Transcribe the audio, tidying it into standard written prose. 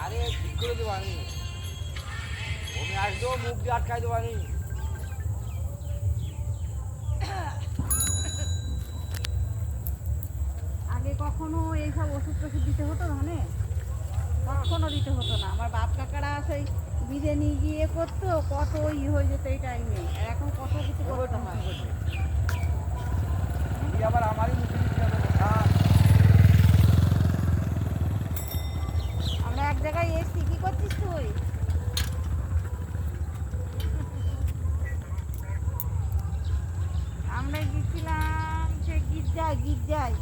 আরে ঠিক করে দেবো আমি, বমি আসবো মুখ দিয়ে আটকাই দেবো আমি। আগে কখনো এইসব ওষুধ টষুধ দিতে হতো ধানে? কখনো দিতে হতো না। আমার বাপ কাকারা সেই বিদে নিয়ে গিয়ে করতো, কত হয়ে যেত এই টাইমে। আর এখন কত কিছু করতে হয়। আবার আমারই মুখে দিতে হবে। আমরা এক জায়গায় এসছি, কি করছিস তুই? আমরা গেছিলাম সে গির্জায়।